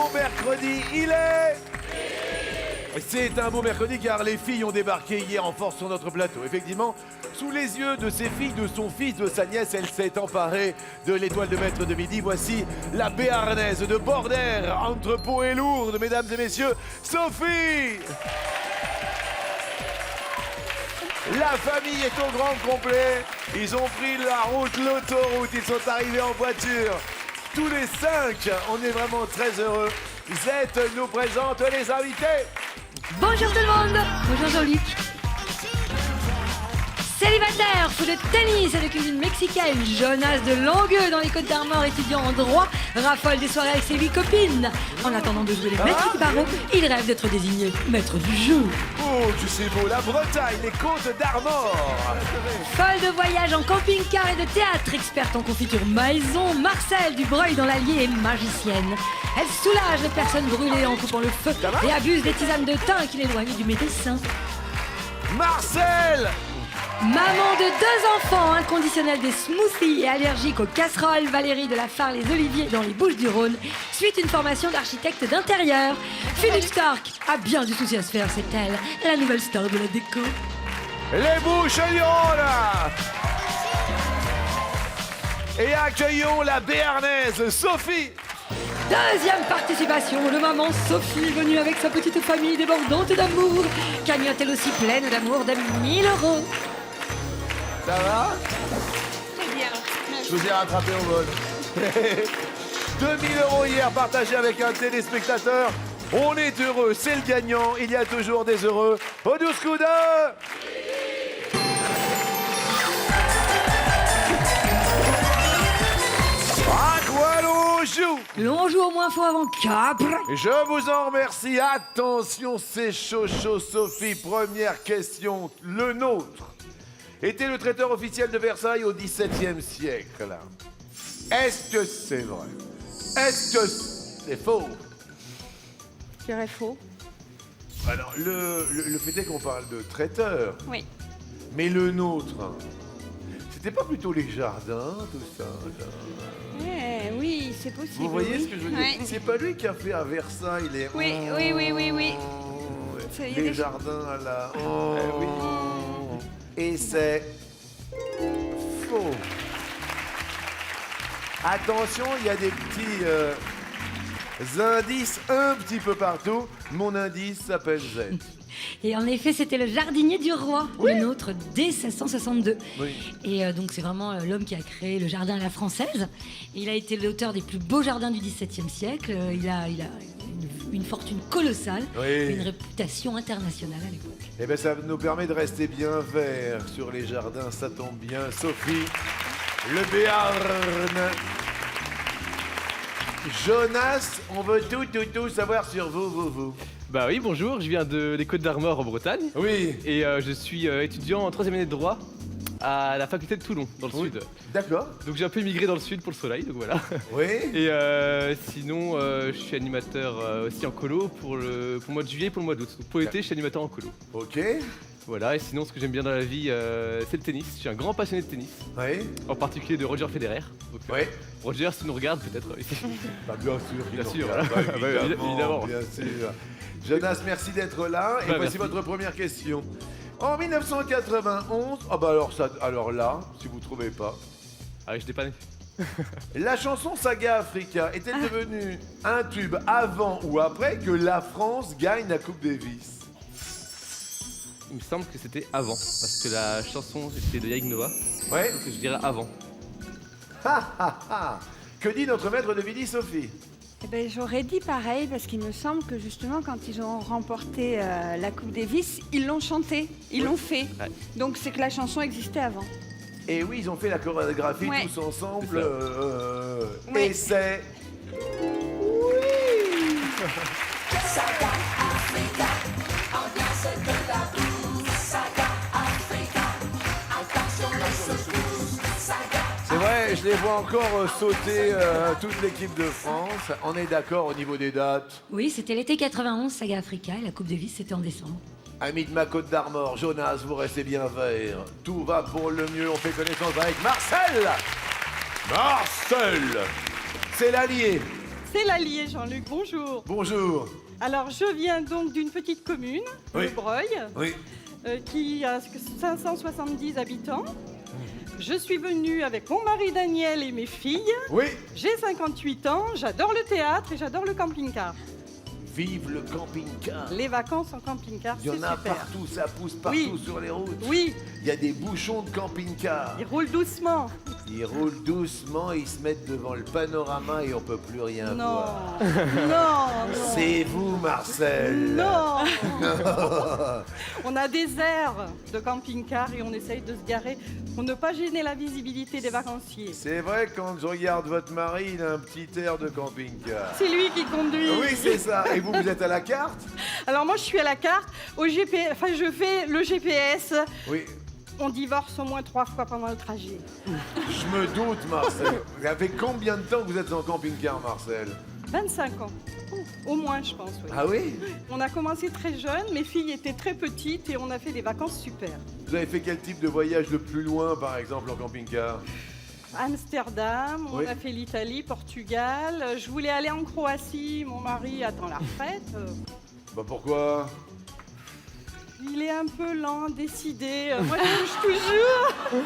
beau mercredi, il est... C'est un beau mercredi car les filles ont débarqué hier en force sur notre plateau. Effectivement, sous les yeux de ses filles, de son fils, de sa nièce, elle s'est emparée de l'étoile de maître de midi. Voici la béarnaise de Border, entre Pau et Lourdes, mesdames et messieurs, Sophie. La famille est au grand complet. Ils ont pris la route, l'autoroute, ils sont arrivés en voiture. Tous les 5, on est vraiment très heureux. Z nous présente les invités. Bonjour tout le monde. Bonjour Jean-Luc. Célibataire, fou de tennis et de cuisine mexicaine, Jonas de Longueux dans les Côtes d'Armor, étudiant en droit, raffole des soirées avec ses 8 copines. En attendant de jouer les maîtres du barreau, il rêve d'être désigné maître du jeu. Oh, tu sais beau, la Bretagne, les Côtes d'Armor. Folle de voyage en camping-car et de théâtre, experte en confiture maison, Marcel du Breuil dans l'Allier est magicienne. Elle soulage les personnes brûlées en coupant le feu et abuse des tisanes de thym qui l'éloignent du médecin. Marcel. Maman de 2 enfants, inconditionnelle des smoothies et allergique aux casseroles, Valérie de la Phare les Oliviers dans les Bouches-du-Rhône, suite une formation d'architecte d'intérieur. Philippe Stark a bien du souci à se faire, c'est elle, la nouvelle star de la déco. Les Bouches-du-Rhône. Et accueillons la béarnaise, Sophie. Deuxième participation de maman Sophie, venue avec sa petite famille débordante d'amour. Cagnotte elle aussi pleine d'amour de 1000 €. Ça va? Très bien. Je vous ai rattrapé au vol. 2000 € hier partagés avec un téléspectateur. On est heureux, c'est le gagnant. Il y a toujours des heureux. Au 12 coups de... À quoi l'on joue? L'on joue au moins faux avant Capre. Je vous en remercie. Attention, c'est chaud, Sophie. Première question, le nôtre était le traiteur officiel de Versailles au XVIIe siècle. Est-ce que c'est vrai? Est-ce que c'est faux? Je dirais faux. Alors, le fait est qu'on parle de traiteur, Oui. mais le nôtre, c'était pas plutôt les jardins, tout ça là? Oui, c'est possible. Vous voyez oui. ce que je veux dire? Ouais. C'est pas lui qui a fait à Versailles les... Oui. Ça y est, Les des- jardins à la... oui. Et c'est faux. Attention, il y a des petits indices un petit peu partout. Mon indice s'appelle Z. Et en effet, c'était le jardinier du roi, le nôtre, dès 1662. Oui. Et donc, c'est vraiment l'homme qui a créé le jardin à la française. Il a été l'auteur des plus beaux jardins du XVIIe siècle. Il a une fortune colossale, Oui. et une réputation internationale à l'époque. Eh bien, ça nous permet de rester bien vert sur les jardins. Ça tombe bien. Sophie, le Béarn. Jonas, on veut tout savoir sur vous. Bah oui, bonjour, je viens des Côtes d'Armor en Bretagne Oui. et je suis étudiant en 3e année de droit à la faculté de Toulon, dans le Oui. sud. D'accord. Donc j'ai un peu immigré dans le sud pour le soleil, donc voilà. Oui. Et sinon, je suis animateur aussi en colo pour le mois de juillet et pour le mois d'août. Donc, pour l'été, je suis animateur en colo. Ok. Voilà, et sinon, ce que j'aime bien dans la vie, c'est le tennis. Je suis un grand passionné de tennis, Oui. en particulier de Roger Federer. Donc, Oui. Roger, si tu nous regardes peut-être ici. Bah, bien sûr. Bien qu'il sûr, en regarde. voilà. Bah, Bah, évidemment. Bien sûr. Jonas, merci d'être là. Et Bah, voici merci. votre première question. En 1991, alors là, si vous trouvez pas, Ah oui, je t'ai pas né. la chanson Saga Africa est-elle devenue un tube avant ou après que la France gagne la Coupe Davis? Il me semble que c'était avant, parce que la chanson était de Yannick Noah, Ouais. donc je dirais avant. Que dit notre maître de midi, Sophie? Eh ben, j'aurais dit pareil parce qu'il me semble que justement quand ils ont remporté la Coupe Davis, ils l'ont chanté, ils l'ont fait. Ouais. Donc c'est que la chanson existait avant. Et oui, ils ont fait la chorégraphie Ouais. tous ensemble. C'est ça. Ouais. Et c'est... C'est vrai, je les vois encore sauter toute l'équipe de France. On est d'accord au niveau des dates. Oui, c'était l'été 91, Saga Africa, et la Coupe Davis, c'était en décembre. Amis de ma Côte d'Armor, Jonas, vous restez bien verts. Tout va pour le mieux. On fait connaissance avec Marcel. Marcel, c'est l'allié. C'est l'Allier, Jean-Luc, bonjour. Bonjour. Alors, je viens donc d'une petite commune, Oui. Le Breuil, Oui. qui a 570 habitants. Je suis venue avec mon mari Daniel et mes filles. Oui. J'ai 58 ans, j'adore le théâtre et j'adore le camping-car. Vive le camping-car. Les vacances en camping-car, Il y c'est en a super. partout, ça pousse partout Oui. sur les routes. Oui, Il y a des bouchons de camping-car. ils roulent doucement. Ils roulent doucement, ils se mettent devant le panorama et on peut plus rien Non, voir. non, non. C'est vous, Marcel. Non. On a des aires de camping-car et on essaye de se garer pour ne pas gêner la visibilité des vacanciers. C'est vrai, quand je regarde votre mari, il a un petit air de camping-car. C'est lui qui conduit. Oui, c'est ça. Et vous êtes à la carte? Alors moi, je suis à la carte, au GPS, enfin je fais le GPS. Oui. On divorce au moins 3 fois pendant le trajet. Je me doute, Marcel. Ça fait combien de temps que vous êtes en camping-car, Marcel? 25 ans. Au moins, je pense, oui. Ah oui? On a commencé très jeune, mes filles étaient très petites et on a fait des vacances super. Vous avez fait quel type de voyage le plus loin, par exemple, en camping-car? Amsterdam, on Oui. a fait l'Italie, Portugal. Je voulais aller en Croatie, mon mari attend la retraite. Bah pourquoi? Il est un peu lent, décidé. Moi, je bouge toujours.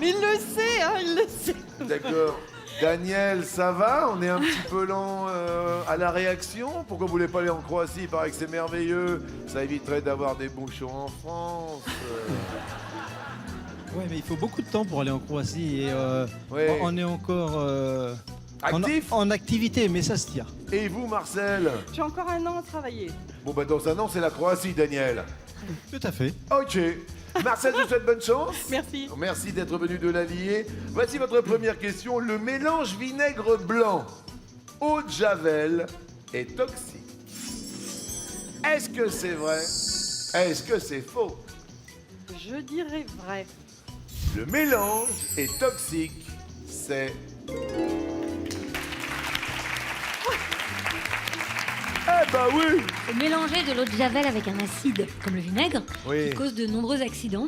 Mais il le sait, hein, il le sait. D'accord. Daniel, ça va? On est un petit peu lent à la réaction. Pourquoi vous voulez pas aller en Croatie? Il paraît que c'est merveilleux. Ça éviterait d'avoir des bouchons en France. Ouais, mais il faut beaucoup de temps pour aller en Croatie et Ouais. on est encore Actif? en activité, mais ça se tient. Et vous, Marcel? J'ai encore un an à travailler. Bon, bah dans un an, c'est la Croatie, Daniel. Tout à fait. Ok. Marcel, je vous souhaite bonne chance. Merci. Merci d'être venu de l'Allier. Voici votre première question. Le mélange vinaigre blanc, eau de javel est toxique. Est-ce que c'est vrai? Est-ce que c'est faux? Je dirais vrai. Le mélange est toxique. C'est... Eh bah oui! Mélanger de l'eau de javel avec un acide comme le vinaigre Oui. qui cause de nombreux accidents.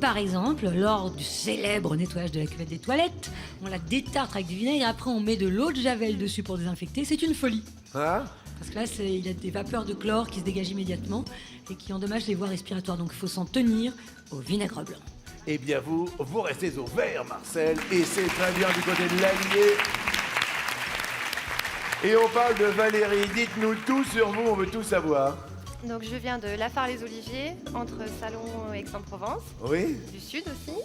Par exemple, lors du célèbre nettoyage de la cuvette des toilettes, on la détartre avec du vinaigre, après on met de l'eau de javel dessus pour désinfecter. C'est une folie. Hein? Parce que là, il y a des vapeurs de chlore qui se dégagent immédiatement et qui endommagent les voies respiratoires. Donc il faut s'en tenir au vinaigre blanc. Eh bien vous restez au vert, Marcel, et c'est très bien du côté de l'Allier. Et on parle de Valérie. Dites-nous tout sur vous, on veut tout savoir. Donc je viens de La Phare-les-Oliviers, entre Salon et Aix-en-Provence, Oui? du sud aussi.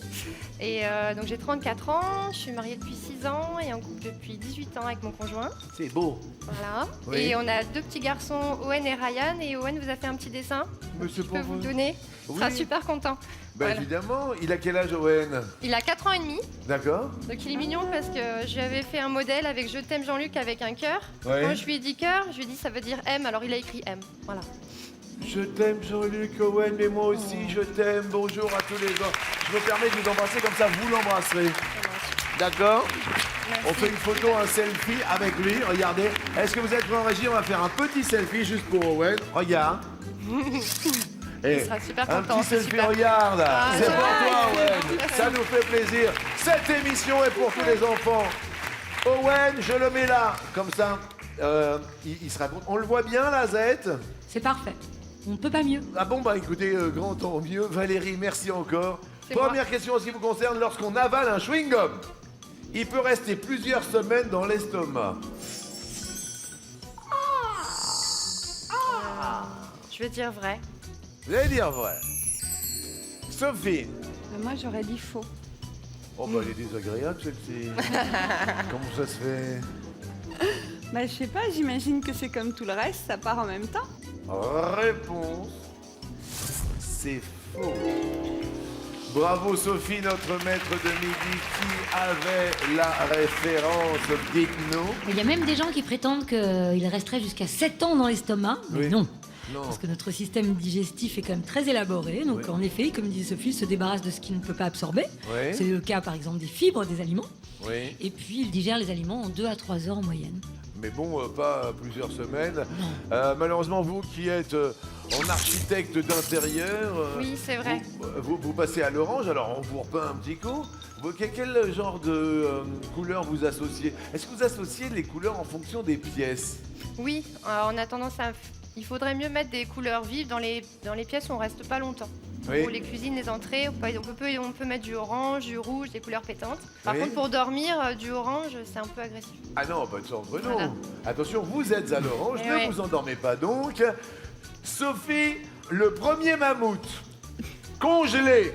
Et donc j'ai 34 ans, je suis mariée depuis 6 ans et en couple depuis 18 ans avec mon conjoint. C'est beau. Voilà. Oui. Et on a 2 petits garçons, Owen et Ryan. Et Owen vous a fait un petit dessin. Monsieur Je peux vous le donner. Il sera Oui. super content. Bah Voilà. évidemment, il a quel âge, Owen? Il a 4 ans et demi. D'accord? Donc il est mignon parce que je lui avais fait un modèle avec Je t'aime Jean-Luc avec un cœur. Ouais. Quand je lui ai dit cœur, je lui ai dit ça veut dire M. Alors il a écrit M. Voilà. Je t'aime Jean-Luc, Owen, mais moi aussi je t'aime. Bonjour à tous les gens. Je me permets de vous embrasser comme ça, vous l'embrasserez. D'accord? On fait une photo, un selfie avec lui, regardez. Est-ce que vous êtes prêts en régie? On va faire un petit selfie juste pour Owen. Regarde. Il sera super un content, petit c'est selfie, super. regarde. Ah, c'est c'est pour vrai. toi, Owen. Ça nous fait plaisir. Cette émission est pour tous les enfants. Owen, je le mets là, comme ça. Il sera bon. On le voit bien, la Z? C'est parfait. On ne peut pas mieux. Ah bon, bah écoutez, grand tant mieux. Valérie, merci encore. C'est Première question en ce qui vous concerne, lorsqu'on avale un chewing-gum, il peut rester plusieurs semaines dans l'estomac. Je vais dire vrai. Vous allez dire vrai. Sophie. Moi, j'aurais dit faux. Oh bah elle est désagréable celle-ci. Comment ça se fait? Bah, je sais pas, j'imagine que c'est comme tout le reste, ça part en même temps. Réponse. C'est faux. Bravo Sophie, notre maître de midi qui avait la référence. Dites-nous. Il y a même des gens qui prétendent qu'il resterait jusqu'à 7 ans dans l'estomac. Mais Oui. non. Non. Parce que notre système digestif est quand même très élaboré. Donc, Oui. en effet, comme disait Sophie, il se débarrasse de ce qu'il ne peut pas absorber. Oui. C'est le cas, par exemple, des fibres des aliments. Oui. Et puis, il digère les aliments en 2 à 3 heures en moyenne. Mais bon, pas plusieurs semaines. Malheureusement, vous qui êtes en architecte d'intérieur, Oui, c'est vrai. vous passez à l'orange, alors on vous repeint un petit coup. Quel genre de couleur vous associez? Est-ce que vous associez les couleurs en fonction des pièces? Oui, on a tendance à... Il faudrait mieux mettre des couleurs vives dans les pièces où on reste pas longtemps. Oui. Pour les cuisines, les entrées, on peut mettre du orange, du rouge, des couleurs pétantes. Par Oui. contre, pour dormir, du orange, c'est un peu agressif. Ah non, pas de ça entre nous. Voilà. Attention, vous êtes à l'orange, Eh ne ouais. vous endormez pas donc. Sophie, le premier mammouth congelé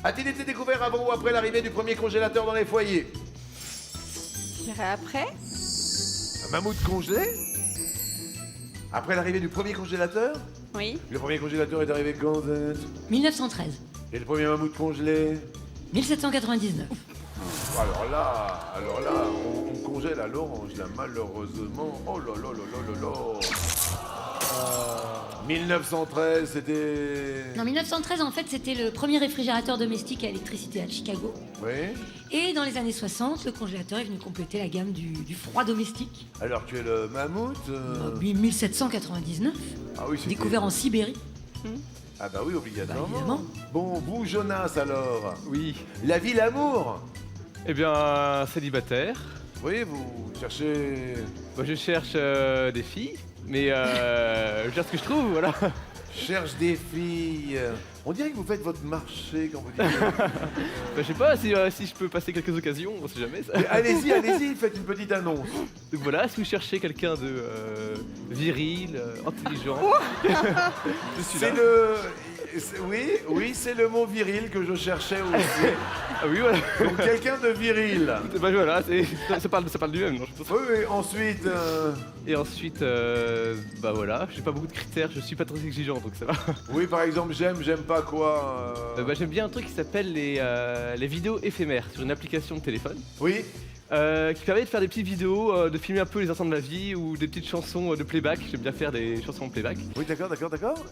a-t-il été découvert avant ou après l'arrivée du premier congélateur dans les foyers? Je dirais après. Un mammouth congelé? Après l'arrivée du premier congélateur? Oui. Le premier congélateur est arrivé quand? 1913. Et le premier mammouth congelé? 1799. Alors là, on congèle à l'orange, là, malheureusement. Oh là là là là là là. 1913, c'était... En 1913, en fait, c'était le premier réfrigérateur domestique à électricité à Chicago. Oui. Et dans les années 60, le congélateur est venu compléter la gamme du froid domestique. Alors que le mammouth... Lui, 1799, Ah oui, c'était... découvert en Sibérie. Ah bah oui, obligatoirement. Bah, évidemment. Bon, vous, Jonas, alors. Oui. La vie, l'amour. Eh bien, célibataire. Oui, vous cherchez... Moi, je cherche des filles, mais je cherche ce que je trouve, voilà. Cherche des filles. On dirait que vous faites votre marché quand vous dites... Bah, je sais pas si je peux passer quelques occasions, on sait jamais ça. Mais allez-y, faites une petite annonce. Donc voilà, si vous cherchez quelqu'un de viril, intelligent, je suis là. C'est le... Oui, c'est le mot viril que je cherchais aussi. Ah oui, voilà. Donc quelqu'un de viril. Bah voilà, ça parle du même, non, je pense. Oui, ensuite... Et ensuite, bah voilà, j'ai pas beaucoup de critères, je suis pas très exigeant, donc ça va. Oui, par exemple, j'aime pas quoi... Bah, j'aime bien un truc qui s'appelle les vidéos éphémères sur une application de téléphone. Oui. Qui permet de faire des petites vidéos, de filmer un peu les instants de la vie ou des petites chansons de playback. J'aime bien faire des chansons en playback. Oui, d'accord.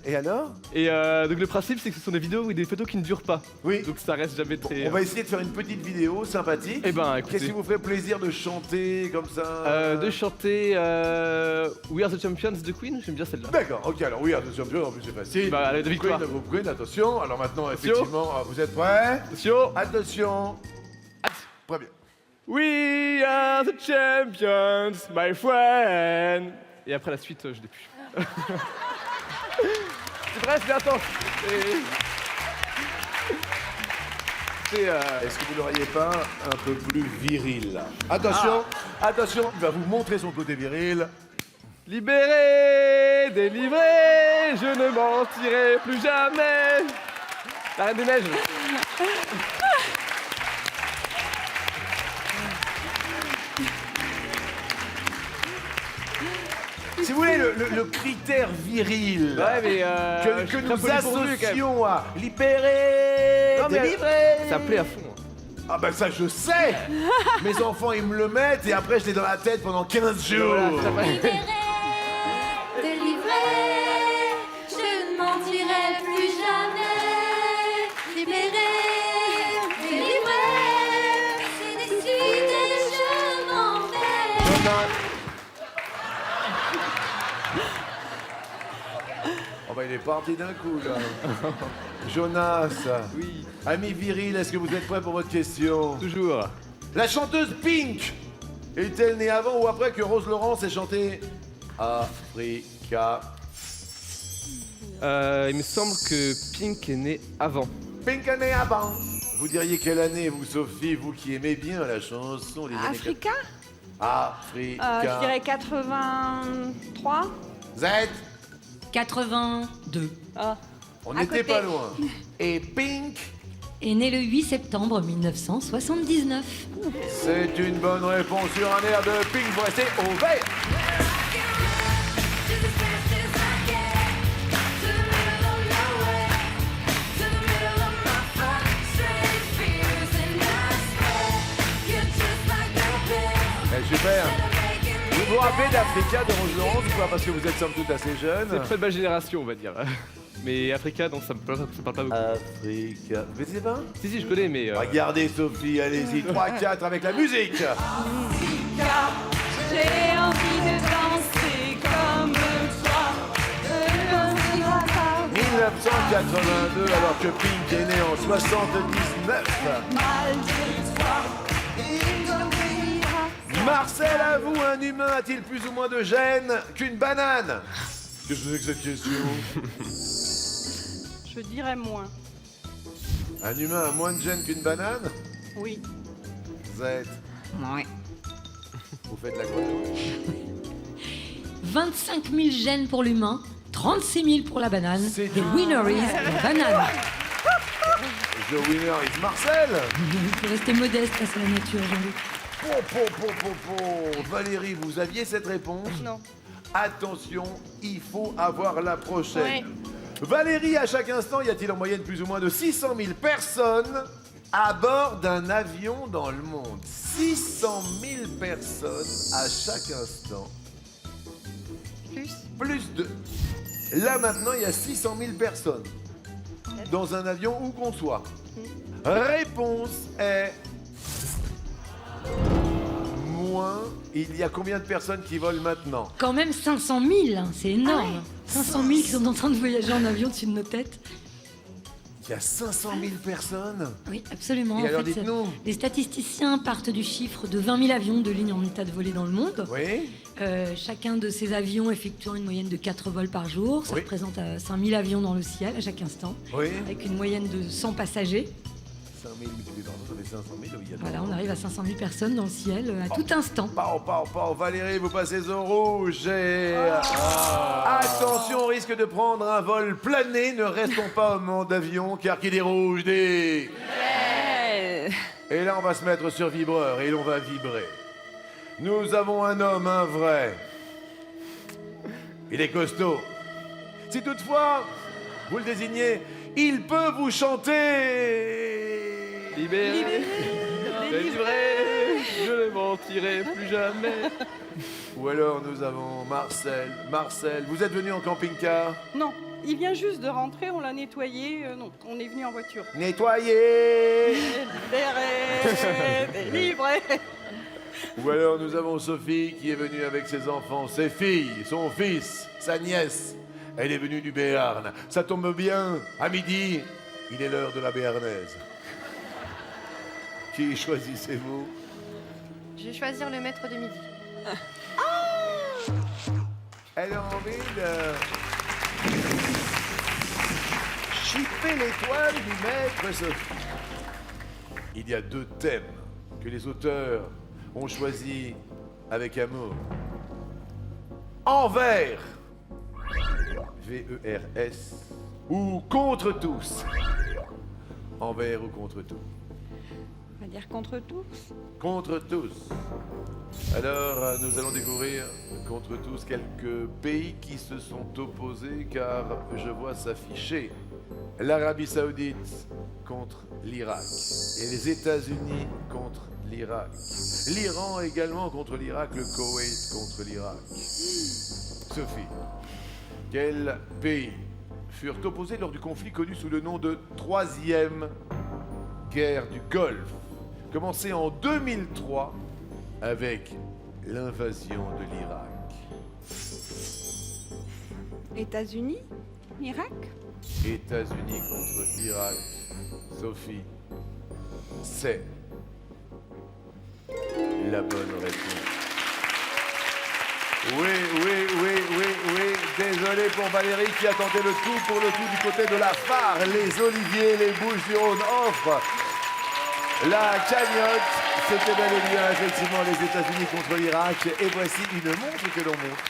Et alors? Et donc le principe c'est que ce sont des vidéos ou des photos qui ne durent pas. Oui. Donc ça reste jamais très... On va essayer de faire une petite vidéo sympathique. Eh ben écoutez, Qu'est-ce qui vous fait plaisir de chanter comme ça? de chanter We Are The Champions de Queen, j'aime bien celle-là. D'accord, ok, alors oui, attention, en plus c'est facile. Bah, allez, de victoire. Queen, le groupe Queen, attention. Alors maintenant, effectivement, vous êtes prêts? Attention. Attention. Très bien. We are the champions, my friend. Et après la suite, je l'ai plus. C'est presque, mais attends. Est-ce que vous l'auriez pas un peu plus viril? Attention, attention, il va vous montrer son côté viril. Libéré, délivré, je ne mentirai plus jamais. La Reine des Neiges. Si vous voulez, le critère viril Ouais, mais que je suis nous très poli pour lui, quand même. associons à libérer, Non, mais délivrer. ça plaît à fond. Hein. Ah bah ça je sais. Mes enfants ils me le mettent et après je l'ai dans la tête pendant 15 jours. Voilà, ça va. Libéré, délivré, je ne mentirai plus jamais. Libéré, délivré, c'est décidé, je m'en vais. Oh bah il est parti d'un coup là. Jonas, Oui, ami viril, est-ce que vous êtes prêt pour votre question? toujours. La chanteuse Pink est-elle née avant ou après que Rose Laurence ait chanté Africa? Il me semble que Pink est né avant. Pink est née avant. Vous diriez quelle année, vous Sophie, vous qui aimez bien la chanson des années Africa. 80? Africa. Je dirais 83. Z, 82. Ah. on À n'était côté. pas loin. Et Pink, Est né le 8 septembre 1979. c'est une bonne réponse sur un air de Pink. Vous restez au vert. Super. Vous vous rappelez d'Africa de Rose Laurence ou pas? Parce que vous êtes somme toute assez C'est jeune. très belle génération, on va dire. Mais Africa, non, ça me parle pas beaucoup. Africa. Vous connaissez pas? Si, je connais, mais... Regardez Sophie, allez-y. 3-4 avec la musique. J'ai envie de danser comme toi. 1982, alors que Pink est né en 79. Marcel, à vous, un humain a-t-il plus ou moins de gènes qu'une banane? Qu'est-ce que c'est que cette question? Je dirais moins. Un humain a moins de gènes qu'une banane? Oui. Vous êtes... Ouais. Vous faites la grenouille. 25 000 gènes pour l'humain, 36 000 pour la banane. C'est The winner is la banane. The winner is Marcel. Il faut rester modeste face à la nature, Jean-Luc. Valérie, vous aviez cette réponse? Non. Attention, il faut avoir la prochaine. Ouais. Valérie, à chaque instant, y a-t-il en moyenne plus ou moins de 600 000 personnes à bord d'un avion dans le monde? 600 000 personnes à chaque instant. Plus de... Là, maintenant, il y a 600 000 personnes dans un avion où qu'on soit. Réponse est... Moins. Il y a combien de personnes qui volent maintenant? Quand même 500 000, hein, c'est énorme. 500 000 qui sont en train de voyager en avion au-dessus de nos têtes. Il y a 500 000 personnes. Oui, absolument. Et En alors, fait, dites-nous. les statisticiens partent du chiffre de 20 000 avions de ligne en état de voler dans le monde. Oui. Chacun de ces avions effectuant une moyenne de 4 vols par jour. Ça Oui. représente 5 000 avions dans le ciel à chaque instant, Oui. avec une moyenne de 100 passagers. 5 000 multiplié par 2, ça fait 500 000. Oui, Voilà, on arrive à 500 000 personnes dans le ciel à tout instant. Pau. Valérie, vous passez au rouge et... Attention, on risque de prendre un vol plané. Ne restons pas au monde d'avion, car qui dit rouge dit... Et là, on va se mettre sur vibreur et l'on va vibrer. Nous avons un homme, un vrai. Il est costaud. Si toutefois, vous le désignez, il peut vous chanter... Libéré, délivré, je ne mentirai plus jamais. Ou alors nous avons Marcel. Marcel, vous êtes venu en camping-car? Non. Il vient juste de rentrer, on l'a nettoyé. Non, on est venu en voiture. Nettoyer. Libéré, délivré. Ou alors nous avons Sophie qui est venue avec ses enfants, ses filles, son fils, sa nièce. Elle est venue du Béarn. Ça tombe bien, à midi, il est l'heure de la béarnaise. Qui choisissez-vous? Je vais choisir le maître de midi. Elle a envie de chipper l'étoile du maître Sophie. Il y a 2 thèmes que les auteurs ont choisis avec amour. Envers, V-E-R-S, ou contre tous. Envers ou contre tous? On va dire contre tous. Contre tous. Alors, nous allons découvrir contre tous quelques pays qui se sont opposés, car je vois s'afficher l'Arabie Saoudite contre l'Irak et les États-Unis contre l'Irak. L'Iran également contre l'Irak, le Koweït contre l'Irak. Sophie, quels pays furent opposés lors du conflit connu sous le nom de Troisième Guerre du Golfe, commencé en 2003 avec l'invasion de l'Irak? États-Unis, Irak. États-Unis contre l'Irak. Sophie, c'est la bonne réponse. Oui. Désolé pour Valérie qui a tenté le tout pour le tout du côté de la phare. Les Oliviers, les Bouches-du-Rhône offrent la cagnotte. C'était bel et bien effectivement les États-Unis contre l'Irak. Et voici une montre que l'on montre.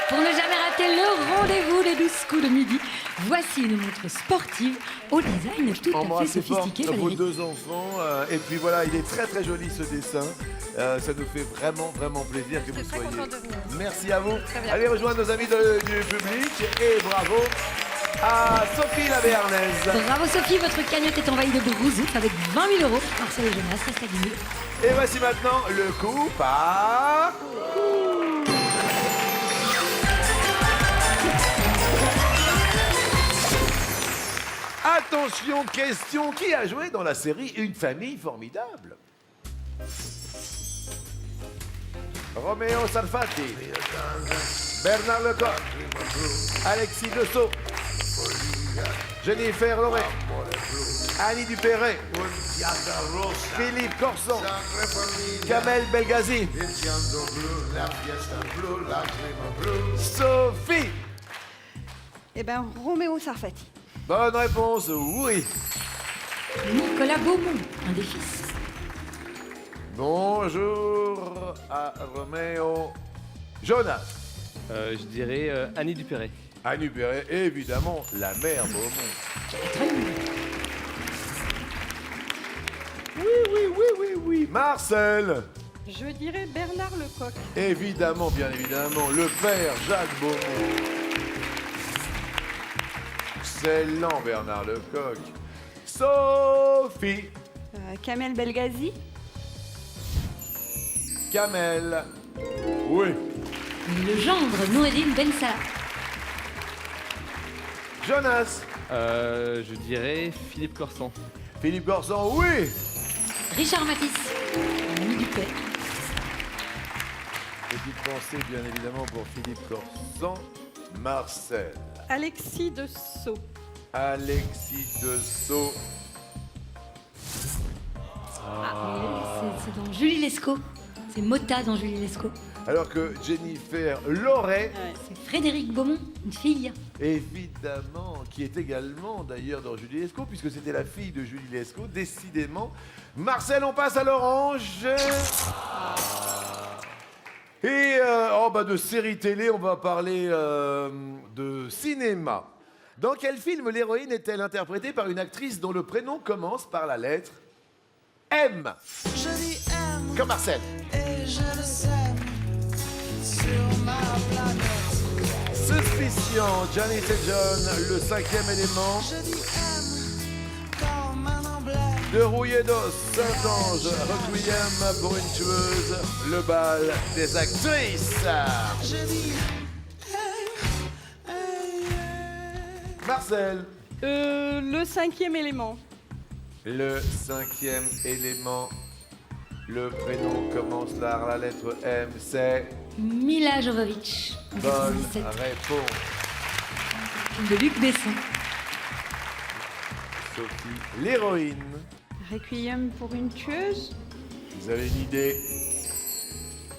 Pour ne jamais rater le rendez-vous des 12 coups de midi, voici une montre sportive au design tout à fait Embrassez fort sophistiqué. vos Valérie. 2 enfants. Et puis voilà, il est très très joli ce dessin. Ça nous fait vraiment plaisir que vous J'étais très soyez. contente de venir. Merci à vous. Très bien. Allez rejoindre nos amis du public. Et bravo à Sophie la Béarnaise. Bravo Sophie, votre cagnotte est envahie de brousouf avec 20 000 €. Marcel et Jonas restent à 10 000. Et voici maintenant le coup par... Attention, question, qui a joué dans la série Une famille formidable? Roméo Sarfati, Bernard Lecoq, Alexis Dessau, Jennifer Loré. Annie Dupéret. Philippe Corson. Kamel Belghazi. Sophie. Eh ben, Roméo Sarfati. Bonne réponse, oui. Nicolas Beaumont, un des fils. Bonjour à Roméo. Jonas. Je dirais Annie Dupéret. Annie Dupéret, évidemment, la mère Beaumont. Oui. Marcel. Je dirais Bernard Lecoq. Évidemment, bien évidemment, le père Jacques Beaumont. Excellent, Bernard Lecoq. Sophie. Kamel Belghazi. Kamel. Oui. Le gendre Noureddin Ben Salah. Jonas. Je dirais Philippe Corsan. Philippe Corsan, oui. Richard Matisse, ami du père. Petite pensée, bien évidemment, pour Philippe Corsan. Marcel. Alexis de Sceaux. Alexis de Sceaux. C'est dans Julie Lescaut. C'est Mota dans Julie Lescaut. Alors que Jennifer Loret, C'est Frédéric Beaumont, une fille. évidemment, qui est également d'ailleurs dans Julie Lescaut, puisque c'était la fille de Julie Lescaut, décidément. Marcel, on passe à l'orange. Et de séries télé, on va parler de cinéma. Dans quel film l'héroïne est-elle interprétée par une actrice dont le prénom commence par la lettre M? Comme Marcel. Suspicion, Janice et John, le cinquième élément. De Rouillet-d'Os, Saint-Ange, Requiem pour une tueuse, le bal des actrices. Marcel. Le cinquième élément. Le cinquième élément. Le prénom commence par la lettre M, c'est Mila Jovovich. en bonne 97, réponse. film de Luc Besson. Sophie, l'héroïne. Requiem pour une tueuse. Vous avez une idée?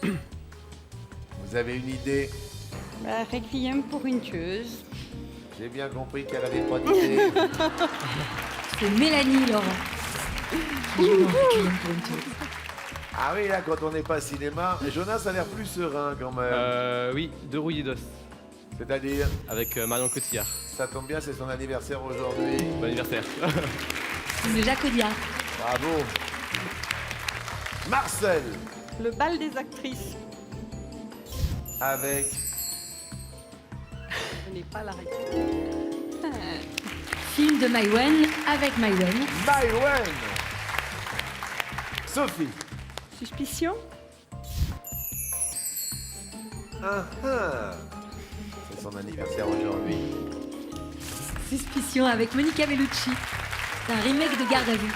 Vous avez une idée? Requiem pour une tueuse. J'ai bien compris qu'elle avait pas d'idée. C'est Mélanie Laurent. Qui joue dans Requiem pour une tueuse. Ah oui, là, quand on n'est pas cinéma, Jonas a l'air plus serein quand même. Oui, De Rouillet-d'Os. C'est-à-dire, Avec Marion Cotillard. ça tombe bien, c'est son anniversaire aujourd'hui. Bon anniversaire. Film de Jacques Audiard. Bravo. Marcel, Le bal des actrices. avec Je n'ai pas la réponse. Film de Maïwen avec Maïwen. Maïwen. Sophie. Suspicion. C'est son anniversaire aujourd'hui. Suspicion avec Monica Bellucci. C'est un remake de Garde à vue.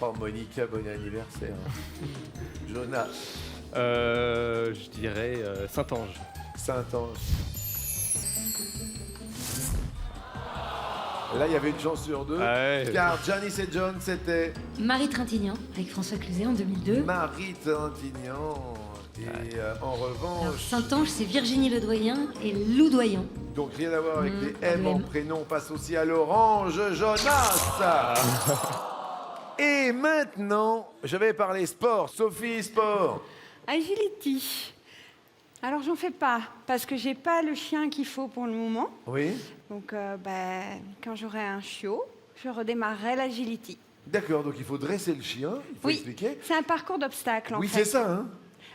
Oh, Monica, bon anniversaire. Jonas, Je dirais Saint-Ange. Saint-Ange. Là, il y avait une chance sur deux. Ouais. Car Janice et John, c'était Marie Trintignant avec François Cluzet en 2002. Marie Trintignant. Et en Alors, revanche, Saint-Ange, c'est Virginie Ledoyen et Lou Doyen. donc rien à voir avec les pas de M en M. prénom, on passe aussi à l'orange, Jonas. Et maintenant, je vais parler sport. Sophie, sport. Agility. Alors j'en fais pas parce que j'ai pas le chien qu'il faut pour le moment. Oui. Donc quand j'aurai un chiot, je redémarrerai l'agility. D'accord, donc il faut dresser le chien, il faut Oui, expliquer. c'est un parcours d'obstacles en Oui, fait. c'est ça, hein.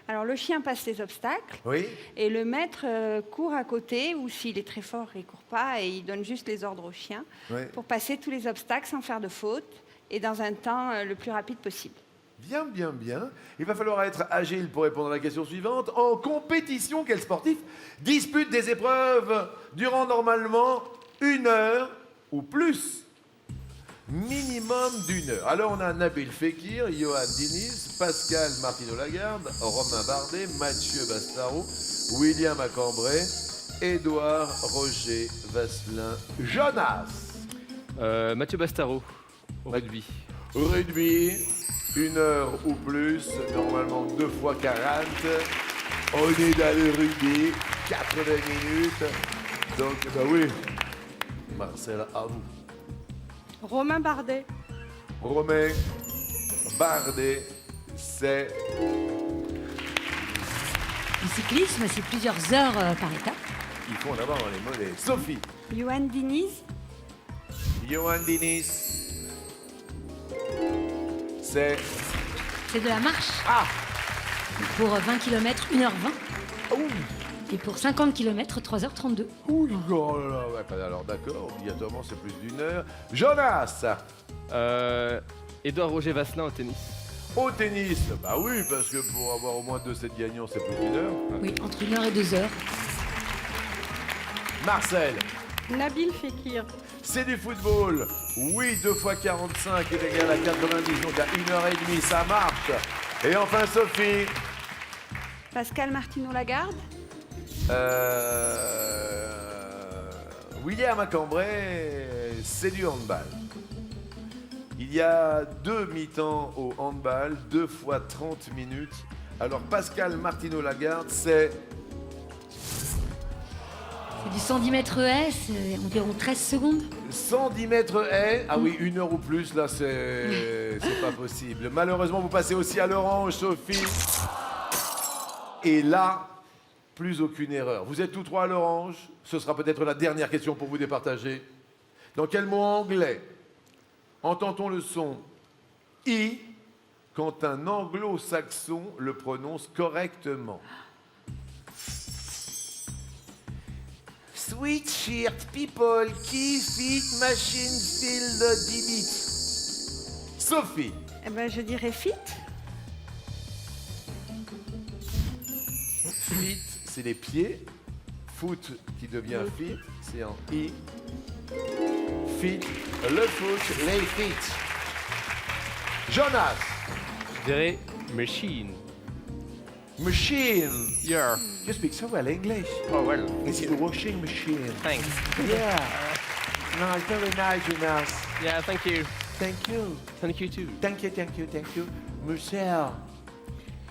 Alors le chien passe les obstacles Oui. et le maître court à côté ou s'il est très fort, il court pas et il donne juste les ordres au chien Oui. pour passer tous les obstacles sans faire de faute et dans un temps le plus rapide possible. Bien, bien, bien. Il va falloir être agile pour répondre à la question suivante. En compétition, quel sportif dispute des épreuves durant normalement 1 heure ou plus? Minimum d'1 heure. Alors on a Nabil Fekir, Johan Diniz, Pascal Martino Lagarde, Romain Bardet, Mathieu Bastaro, William Acambray Édouard, Roger, Vasselin, Jonas. Mathieu Bastaro, au rugby. Rugby, 1 heure ou plus, normalement 2 fois 40. On est dans le rugby, 80 minutes. Donc, bah oui, Marcel, à vous. Romain Bardet. Romain Bardet, c'est Le cyclisme, c'est plusieurs heures par étape. il faut en avoir dans les mollets. Sophie, Johan Diniz. Johan Diniz, c'est C'est de la marche. Ah. Pour 20 km, 1h20. Et pour 50 km, 3h32. Ouh là là, ouais, bah alors d'accord, obligatoirement c'est plus d'1 heure. Jonas, Édouard Roger Vasselin au tennis. au tennis, bah oui, parce que pour avoir au moins 2 sets gagnants, c'est plus d'1 heure. Oui, entre 1h et 2h. Marcel, Nabil Fekir. c'est du football. Oui, 2 fois 45 est égal à 90, donc à 1h30, ça marche. Et enfin Sophie, Pascal Martineau-Lagarde. William Cambrai, c'est du handball. Il y a 2 mi-temps au handball, 2 fois 30 minutes. Alors Pascal Martineau-Lagarde, c'est C'est du 110 mètres haies, c'est environ 13 secondes. 110 mètres haies. Ah oui, 1 heure ou plus, là, c'est pas possible. Malheureusement, vous passez aussi à l'orange, Sophie. Et là, plus aucune erreur. Vous êtes tous 3 à l'orange. Ce sera peut-être la dernière question pour vous départager. Dans quel mot anglais entend-on le son I quand un anglo-saxon le prononce correctement? Sweatshirt, people, key, feet, machine, field, delete. Sophie. Eh ben, je dirais fit. Feet, c'est les pieds. Foot qui devient feet, c'est en I. Feet, le foot, les feet. Jonas. Je dirais machine. Machine. Yeah. You speak so well English. Oh well. It's a washing machine. Thanks. Yeah. Nice, very nice, Jonas. Yeah, thank you. Thank you. Thank you too. Thank you, thank you, thank you. Michelle.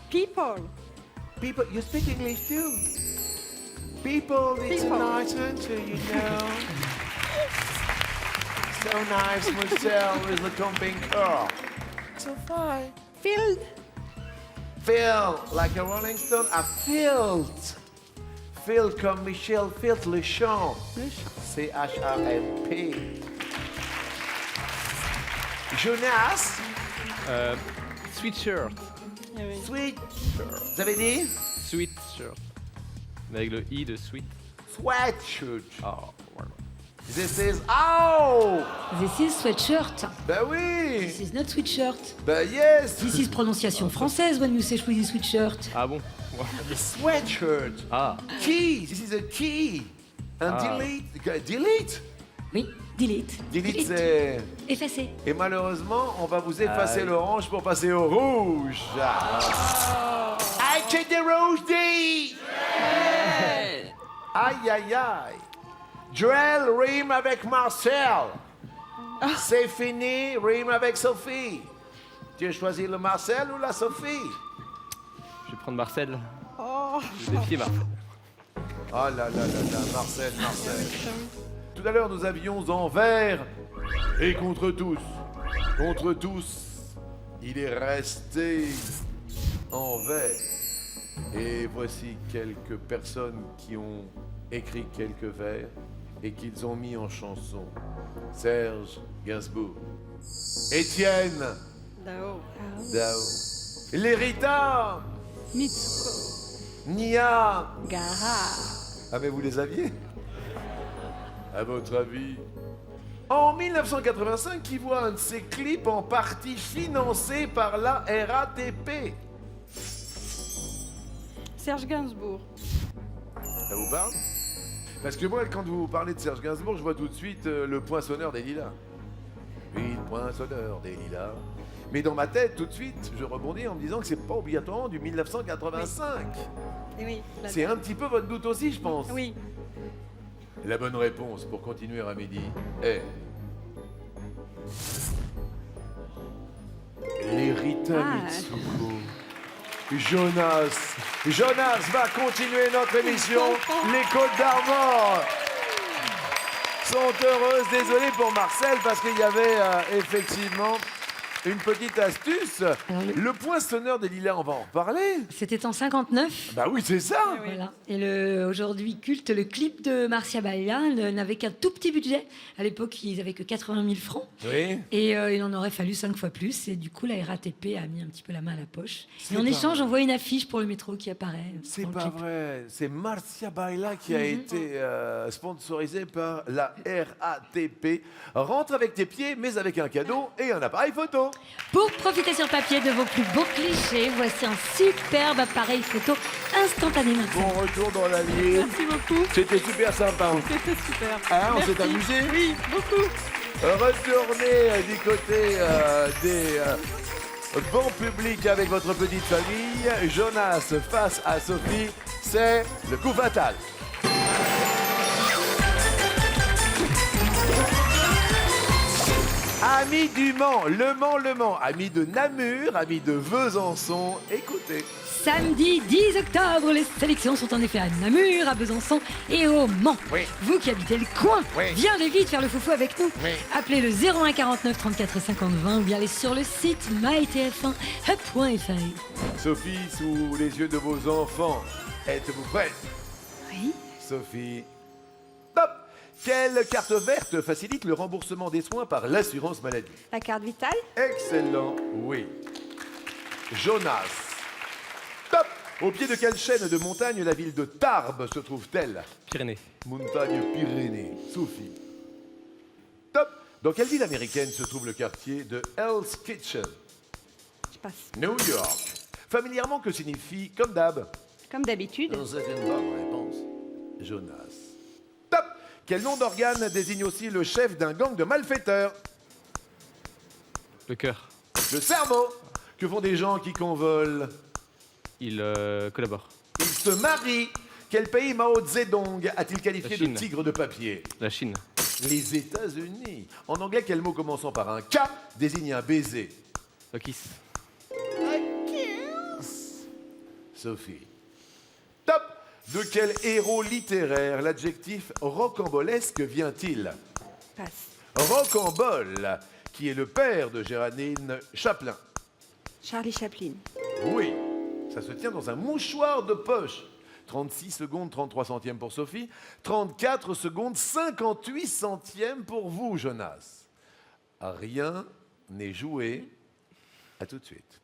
People. People, you speak English too. People, it's People. a nice answer, you know. So nice, Michelle, with the camping car. So fine. Field. Phil, like a Rolling Stone, a field. Phil comme Michel Field, le champ. C-H-A-M-P. Jonas, Sweatshirt. Eh oui. sweet. Vous avez dit? Sweatshirt. Avec le I de sweet. Sweatshirt. Oh, voilà. This is, oh! This is sweatshirt. Ben oui! This is not sweatshirt. Ben yes! This is prononciation française when you say with sweatshirt. Ah bon? Sweatshirt. Ah. Key, this is a key. And Ah. delete. Delete? Oui, delete. Delete, c'est... Effacer. Et malheureusement, on va vous effacer Aïe. l'orange pour passer au rouge. I take the rouge D! Aïe, aïe, aïe. Joël rime avec Marcel. C'est fini, rime avec Sophie. Tu as choisi le Marcel ou la Sophie? Je vais prendre Marcel. Oh. Je vais défier Marcel. Oh là là là là, Marcel, Marcel. Tout à l'heure, nous avions envers et contre tous. Contre tous, il est resté envers. Et voici quelques personnes qui ont écrit quelques vers et qu'ils ont mis en chanson. Serge Gainsbourg, Étienne Dao. Dao, Lérita, Mitsuko. Nia. Gara. Ah mais vous les aviez? À votre avis? En 1985, qui voit un de ses clips en partie financé par la RATP. Serge Gainsbourg. Ça vous parle? Parce que moi, quand vous parlez de Serge Gainsbourg, je vois tout de suite le poinçonneur des lilas. Oui, le poinçonneur des lilas. Mais dans ma tête, tout de suite, je rebondis en me disant que c'est pas obligatoirement du 1985. Eh oui. la- C'est un petit peu votre doute aussi, je pense. Oui. La bonne réponse pour continuer à midi est... les Rita Mitsuko. Jonas va continuer notre émission. Les Côtes d'Armor sont heureuses. Désolé pour Marcel parce qu'il y avait effectivement une petite astuce. Alors, le poinçonneur des lilas, on va en reparler. C'était en 59. Bah oui, c'est ça. Voilà. Et aujourd'hui culte, le clip de Marcia Baila n'avait qu'un tout petit budget. À l'époque, ils n'avaient que 80 000 francs. Oui. Et il en aurait fallu 5 fois plus. Et du coup, la RATP a mis un petit peu la main à la poche. C'est Et en pas échange, vrai. on voit une affiche pour le métro qui apparaît. C'est dans le pas clip. vrai. C'est Marcia Baila qui a été sponsorisée par la RATP. Rentre avec tes pieds, mais avec un cadeau et un appareil photo. Pour profiter sur papier de vos plus beaux clichés, voici un superbe appareil photo instantané. Marcel. Bon retour dans l'Allier. Merci beaucoup. C'était super sympa. C'était super. Hein, on Merci. s'est amusé. Oui, beaucoup. Retournez du côté des bons publics avec votre petite famille. Jonas face à Sophie, c'est le coup fatal. Amis du Mans, Le Mans, amis de Namur, amis de Besançon, écoutez. Samedi 10 octobre, les sélections sont en effet à Namur, à Besançon et au Mans. Oui. Vous qui habitez le coin, Oui. viendez vite faire le foufou avec nous. Oui. Appelez le 01 49 34 50 20 ou bien allez sur le site mytf1.fr. Sophie, sous les yeux de vos enfants, êtes-vous prête? Oui. Sophie, top. Quelle carte verte facilite le remboursement des soins par l'assurance maladie? La carte vitale. Excellent, oui. Jonas, top. Au pied de quelle chaîne de montagne la ville de Tarbes se trouve-t-elle? Pyrénées. Montagne Pyrénées. Sophie, top. Dans quelle ville américaine se trouve le quartier de Hell's Kitchen? Je passe. New York. Familièrement, que signifie comme d'hab? Comme d'habitude. C'est une bonne réponse. Jonas. Top. Quel nom d'organe désigne aussi le chef d'un gang de malfaiteurs? Le cœur. Le cerveau. Que font des gens qui convolent? Il collabore. Ils se marient. Quel pays Mao Zedong a-t-il qualifié La de Chine. tigre de papier? La Chine. Les États-Unis. En anglais, quel mot commençant par un K désigne un baiser? Le kiss. Sophie. Top. De quel héros littéraire l'adjectif rocambolesque vient-il? Passe. Rocambole, qui est le père de Géraldine Chaplin. Charlie Chaplin. Oui, ça se tient dans un mouchoir de poche. 36 secondes, 33 centièmes pour Sophie. 34 secondes, 58 centièmes pour vous, Jonas. Rien n'est joué. À tout de suite.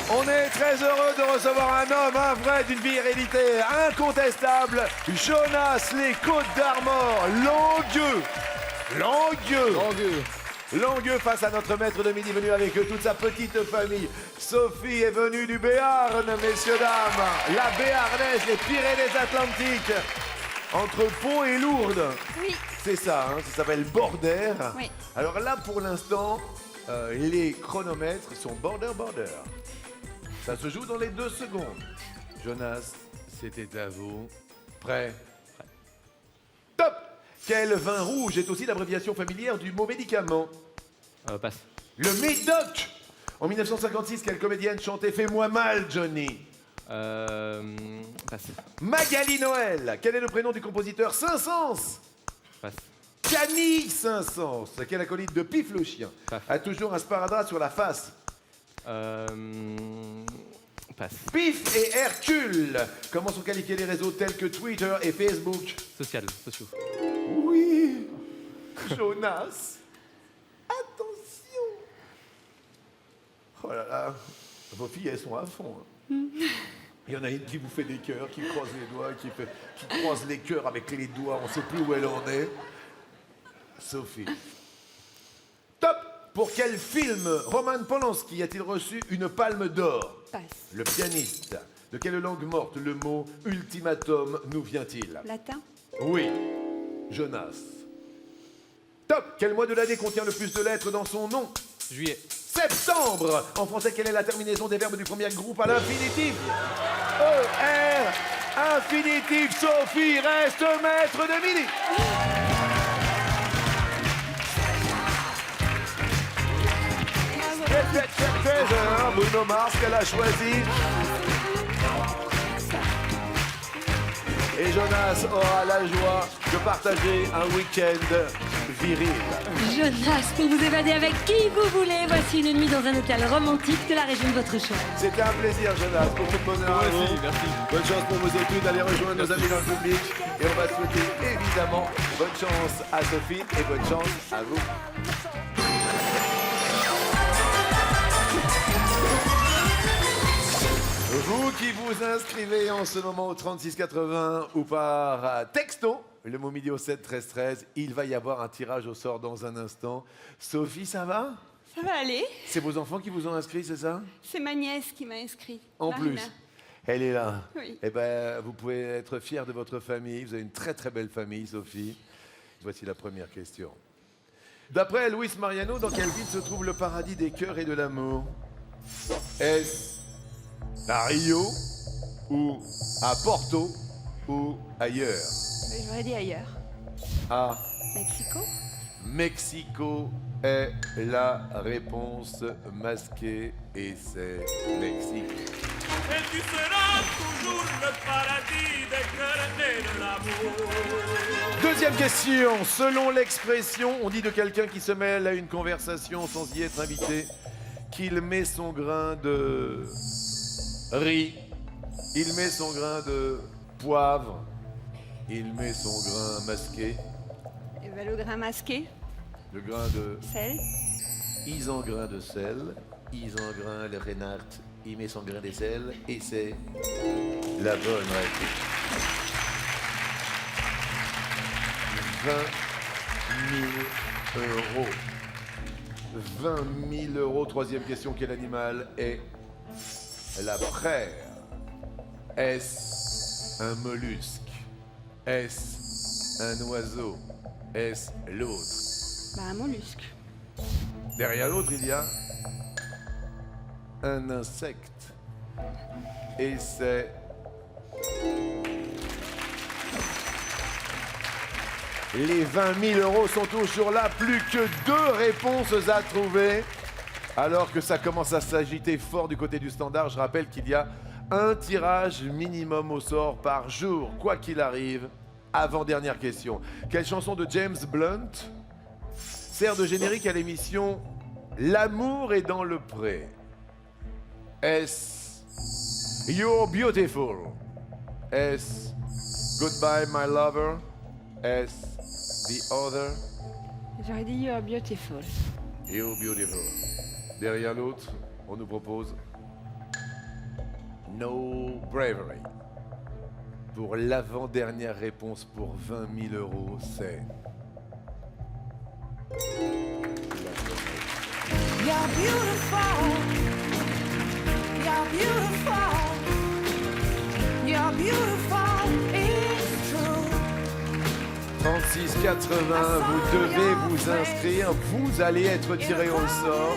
On est très heureux de recevoir un homme, un vrai, d'une virilité incontestable. Jonas, les Côtes d'Armor, Langueux. Langueux face à notre maître de midi venu avec toute sa petite famille. Sophie est venue du Béarn, messieurs, dames. La Béarnaise, les Pyrénées-Atlantiques. Entre Pau et Lourdes. Oui. C'est ça, hein, ça s'appelle Border. Oui. Alors là, pour l'instant, les chronomètres sont border. Ça se joue dans les 2 secondes. Jonas, c'était à vous. Prêt? Top! Quel vin rouge est aussi l'abréviation familière du mot médicament? Passe. Le Médoc! En 1956, quelle comédienne chantait Fais-moi mal, Johnny? Passe. Magali Noël. Quel est le prénom du compositeur Saint-Saëns? Passe. Camille Saint-Saëns. Quel acolyte de Pif le chien Paf. a toujours un sparadrap sur la face? Passe. Pif et Hercule. Comment sont qualifiés les réseaux tels que Twitter et Facebook? Sociaux. Oui. Jonas. Attention. Oh là là. Vos filles, elles sont à fond. Hein. Il y en a une qui vous fait des cœurs, qui croise les doigts, qui croise les cœurs avec les doigts. On ne sait plus où elle en est. Sophie. Top. Pour quel film Roman Polanski a-t-il reçu une palme d'or? Passe. Le pianiste. De quelle langue morte le mot ultimatum nous vient-il? Latin. Oui. Jonas. Top. Quel mois de l'année contient le plus de lettres dans son nom? Juillet. Septembre. En français, quelle est la terminaison des verbes du premier groupe à l'infinitif? E-R. Infinitif. Sophie reste maître de midi. 13h, Bruno Mars qu'elle a choisi. Et Jonas aura la joie de partager un week-end viril. Jonas, pour vous évader avec qui vous voulez, voici une nuit dans un hôtel romantique de la région de votre choix. C'était un plaisir, Jonas. Beaucoup de bonheur à vous. Merci. Bonne chance pour vos études. Allez rejoindre nos amis dans le public. Et on va souhaiter évidemment bonne chance à Sophie et bonne chance à vous. Vous qui vous inscrivez en ce moment au 3680 ou par texto, le mot midi au 7 13 13, il va y avoir un tirage au sort dans un instant. Sophie, ça va? Ça va aller. C'est vos enfants qui vous ont inscrit, c'est ça? C'est ma nièce qui m'a inscrit. En Marina. plus, elle est là. Oui. Eh ben, vous pouvez être fiers de votre famille. Vous avez une très très belle famille, Sophie. Voici la première question. D'après Luis Mariano, dans quelle ville se trouve le paradis des cœurs et de l'amour? Est-ce à Rio ou à Porto ou ailleurs? Mais j'aurais dit ailleurs. À Mexico. Mexico est la réponse masquée et c'est Mexique. Et tu seras toujours le paradis des cœurs et de l'amour. Deuxième question. Selon l'expression, on dit de quelqu'un qui se mêle à une conversation sans y être invité qu'il met son grain de riz, il met son grain de poivre, il met son grain masqué, Et ben, le grain masqué. le grain de Sel. isengrin de sel, isengrin le Reinhardt, il met son grain de sel et c'est la bonne réponse. 20 000 euros. 20 000 euros. Troisième question, quel animal est la praire? Est-ce un mollusque? Est-ce un oiseau? Est-ce l'autre? Bah, un mollusque. Derrière l'autre, il y a un insecte. Et c'est les 20 000 euros sont toujours là. Plus que 2 réponses à trouver. Alors que ça commence à s'agiter fort du côté du standard, je rappelle qu'il y a un tirage minimum au sort par jour, quoi qu'il arrive. Avant-dernière question. Quelle chanson de James Blunt sert de générique à l'émission L'amour est dans le pré? Est-ce You're Beautiful? Est-ce Goodbye My Lover? Est-ce The Other? J'aurais dit You're Beautiful. You're Beautiful. Derrière l'autre, on nous propose No Bravery. Pour l'avant-dernière réponse pour 20 000 euros, c'est... You're beautiful. You're beautiful. You're beautiful. It's true. 36,80, vous devez vous inscrire, vous allez être tiré au sort.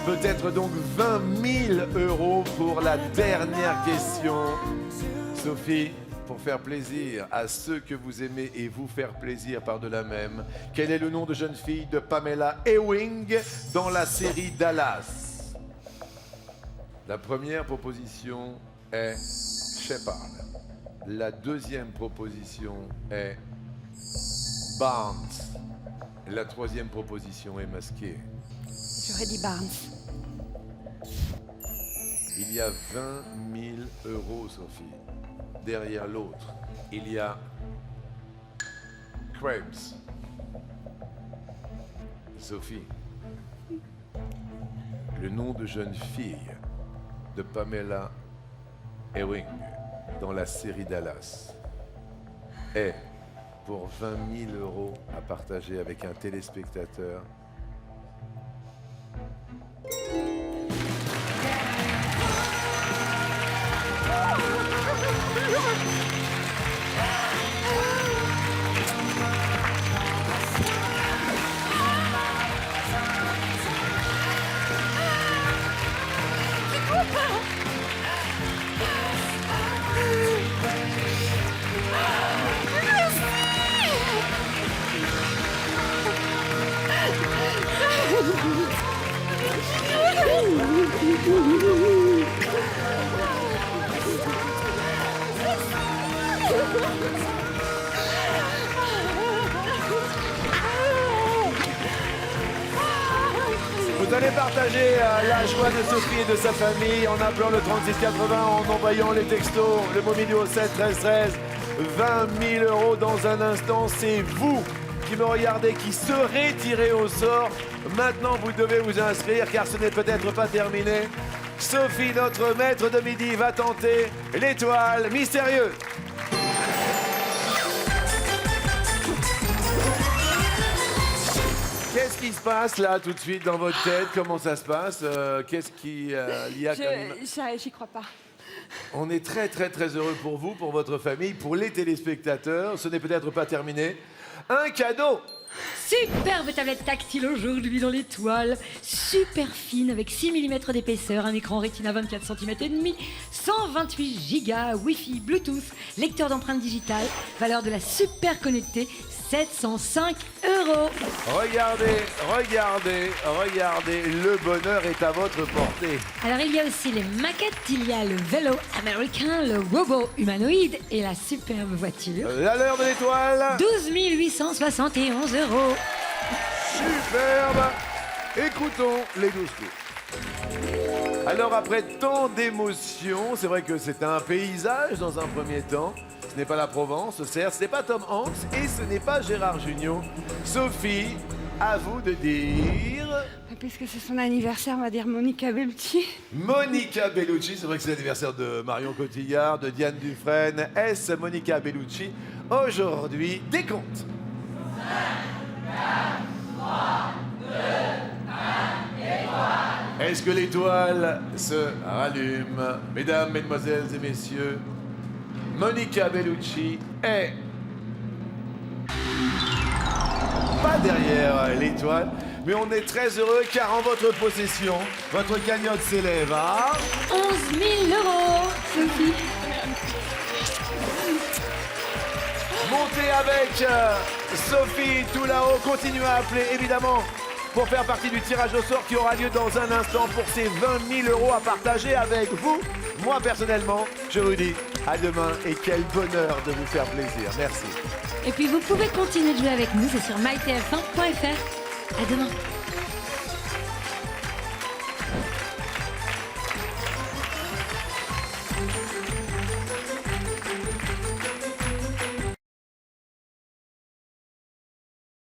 Peut-être donc 20 000 euros pour la dernière question. Sophie, pour faire plaisir à ceux que vous aimez et vous faire plaisir par-delà même, quel est le nom de jeune fille de Pamela Ewing dans la série Dallas? La première proposition est Shepard. La deuxième proposition est Barnes. La troisième proposition est masquée. J'aurais dit Barnes. Il y a 20 000 euros, Sophie. Derrière l'autre, il y a Krebs. Sophie, le nom de jeune fille de Pamela Ewing dans la série Dallas est, pour 20 000 euros à partager avec un téléspectateur, Vous allez partager la joie de Sophie et de sa famille en appelant le 3680, en envoyant les textos, le mot midi au 7 13 13. 20 000 euros dans un instant, c'est vous qui me regardez, qui serez tiré au sort. Maintenant, vous devez vous inscrire car ce n'est peut-être pas terminé. Sophie, notre maître de midi, va tenter l'étoile mystérieuse. Qu'est-ce qui se passe là tout de suite dans votre tête? Comment ça se passe? Qu'est-ce qu'il y a comme... J'y crois pas. On est très très très heureux pour vous, pour votre famille, pour les téléspectateurs. Ce n'est peut-être pas terminé. Un cadeau! Superbe tablette tactile aujourd'hui dans l'étoile, super fine avec 6 mm d'épaisseur, un écran Retina 24 cm et demi, 128 Go, Wi-Fi, Bluetooth, lecteur d'empreintes digitales, valeur de la super connectée, 705 €. Regardez, regardez, regardez, le bonheur est à votre portée. Alors il y a aussi les maquettes, il y a le vélo américain, le robot humanoïde et la superbe voiture. La l'heure de l'étoile. 12 871 €. Superbe. Écoutons les 12 coups. Alors après tant d'émotions, c'est vrai que c'est un paysage dans un premier temps. Ce n'est pas la Provence, certes, ce n'est pas Tom Hanks et ce n'est pas Gérard Jugnot. Sophie, à vous de dire... Puisque c'est son anniversaire, on va dire Monica Bellucci. Monica Bellucci, c'est vrai que c'est l'anniversaire de Marion Cotillard, de Diane Dufresne. Est-ce Monica Bellucci? Aujourd'hui, décompte. 5, 4, 3, 2, 1, étoile. Est-ce que l'étoile se rallume? Mesdames, mesdemoiselles et messieurs, Monica Bellucci est pas derrière l'étoile, mais on est très heureux car en votre possession, votre cagnotte s'élève à 11 000 €, Sophie. Montez avec Sophie tout là-haut, continuez à appeler évidemment pour faire partie du tirage au sort qui aura lieu dans un instant pour ces 20 000 € à partager avec vous. Moi personnellement, je vous dis à demain et quel bonheur de vous faire plaisir. Merci. Et puis vous pouvez continuer de jouer avec nous, c'est sur mytf1.fr. À demain.